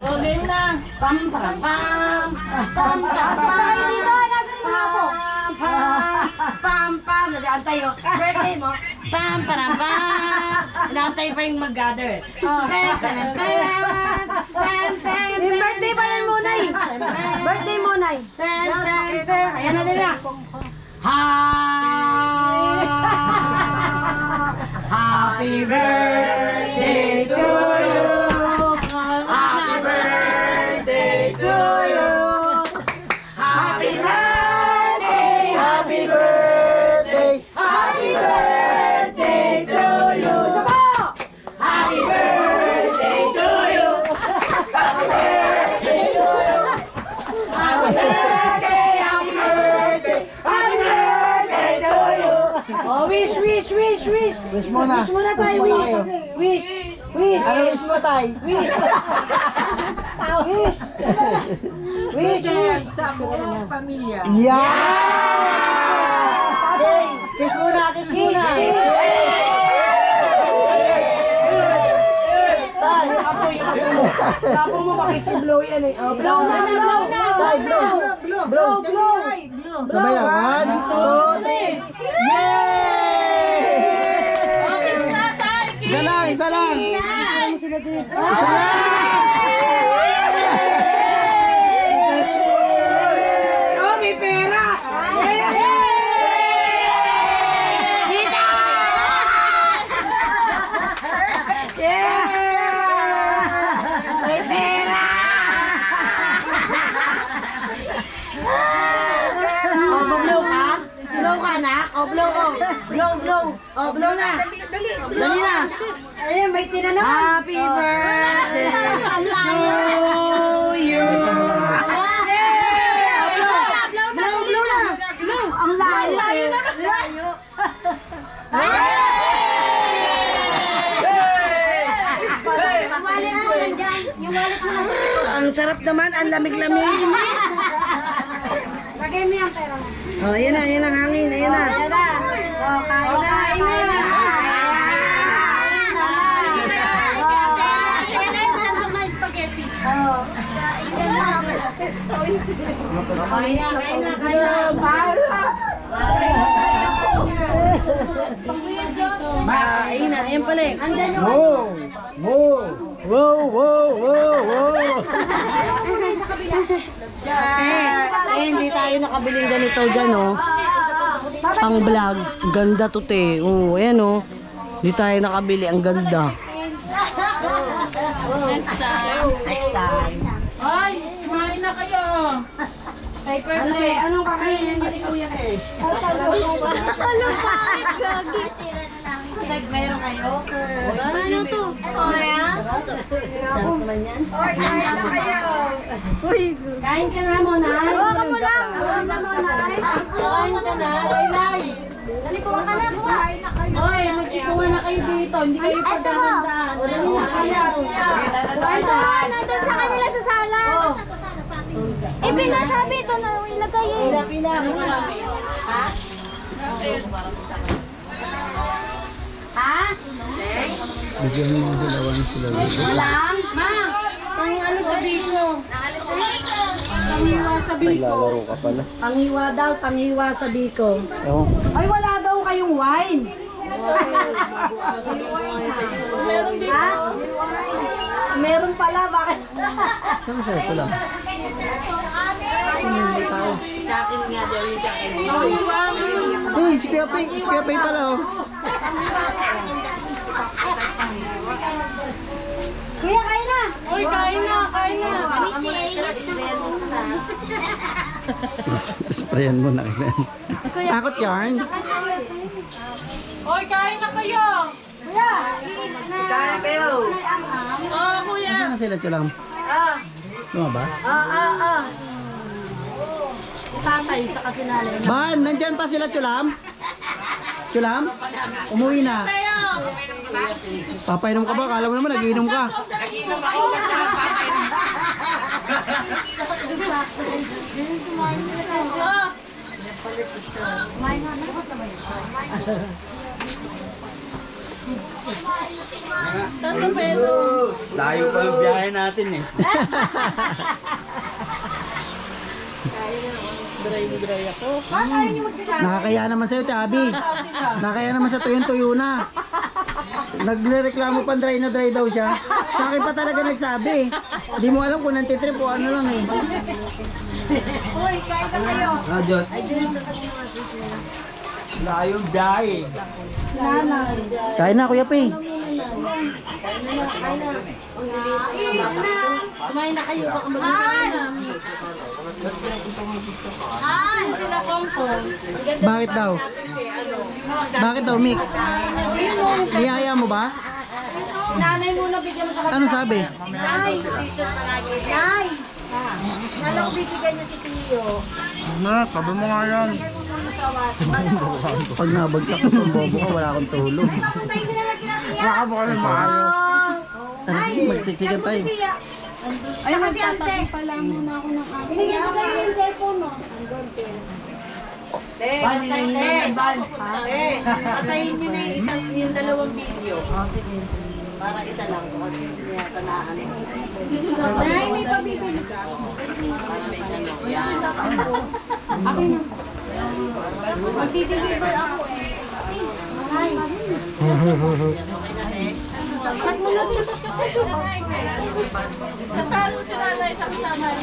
O, game na. Pam, pam, pam. Pam, pam, Ay, dito, nasa yung mga po. pam, pam. Nag-aantay mo. Birthday mo. Pam, pam, pam. Inaantay pa yung mag-gather. Pam, pam, pam. Pam, pam, Yung birthday pa yan, Munay. Birthday, Munay. pam, pam, pam. Ayan na din na. Happy birthday to you. Happy birthday to you. Happy birthday. Happy birthday. Happy birthday to you. Sabo! Happy birthday to you. Happy birthday to you. Happy birthday. Happy birthday. Happy birthday to you. Oh, wish, wish, wish, wish. Wish muna. Wish muna tayo, wish. Wish. Wish. Ano wish mo, tay? Wish. Wish. Wish, wish. Sa buong pamilya. Yeah! Kiss muna, kiss muna. Tay! Tapo mo makikiblow yan eh. Oh, blow na, blow na. Tay, blow. Blow, blow. Sabay na. 1, 2, 3. Yay! Isa lang, isa lang. Isa lang. Oh, may pera. May pera. Oh, blow ka? Blow ka na? Oh, blow, oh. Blow, blow. Oh, blow na. Dali na. Ayun, may tinanong. Happy birthday to you. Blow, blow na. Blow. Ang layo. Layo. Ang sarap naman, ang lamig-lamig. Lagay mo yung pera mo. Oh, ayan na, ayan ang hangin, ayan na. Oh, kain na. Kain na, kain na, kain na. Ayun na, ayan pala eh. Wow! Wow! Wow! Wow! Wow! Wow! Hindi tayo nakabiling ganito dyan, oh. Pang vlog. Ganda to, te. Oh, ayan, oh. Hindi tayo nakabili. Ang ganda. Next time. Next time. Ay, kumain na kayo. Paper plate. Anong kakainin niyo ni Kuya Kay? Meron kayo? Ano to? Sarap naman yan. Kain ka na mo, Nay. Hawakan mo lang. Kain ka na. Laylay. Dali, kuha ka na. Kuha. Oy, magkikuha na kayo dito. Hindi kayo pagdahandaan. Dali na kayo. Nandun sa kanila sa sala. Eh, pinasabi ito na ilagay eh. Bigyan mo sila, one sila. Walang? Ma, pang ano sa biko? Pangiwa sa biko. Naglalaro ka pala. Pangiwa daw, pangiwa sa biko. Oo. Ay, wala daw kayong wine. Meron din. Ha? Meron pala, bakit? Saan sa ito lang? Sa akin nga, dali sa akin. Uy, si Kuya Pay pala, oh. Kuya, kain na. Uy, kain na, kain na. Sprayan mo na. Takot yarn. Uy, kain na kayo. Kuya. Kain kayo. Oh, kuya. Saan na sila Chulam? Ah, Lumabas? ah. Tatay sa kasinalay. Ban, nandyan pa sila Chulam? Chulam? Umuwi na. Papainom ka ba? Kala mo naman nagiinom ka. Layo pa yung biyahe natin eh. Nakakaya naman sa'yo, Te Abby. Nakakaya naman sa tuyong-tuyo na. Nagreklamo pa dry na dry daw siya. Sa akin pa talaga nagsabi. Di mo alam kung nantitrip o ano lang eh. Uy, kain na kayo. Ah, Jot. Layo yung biyahe. Kain na, Kuya Pi. Kumain na kayo, baka mag-kain na. Sila Pongpong. Bakit daw? Bakit daw, Mix? Niyaya mo ba? Nanay muna bigyan mo sa Ano sabi? Nanay, position palagi. Nay! Nalang bibigyan niyo si Tio. Na, tabi mo nga yan. Pag nabagsak ko ng bobo ko, wala akong tulog. Papuntayin mo na lang sila, Tia. Baka mo kami maayos. Ano, sige, magsiksikan tayo. Ay, kasi ante. Pala muna ako ng akin. Binigyan ko sa iyo yung cellphone mo. Patayin nyo na yung dalawang video. Sige. Para isa lang. Kasi hindi yata na ano. Nay, may pabibili ka. Para may ano. Yan. Akin na. Mag-deliver ako eh. Nay. Okay na, te. Natalo si nanay, sa nanay.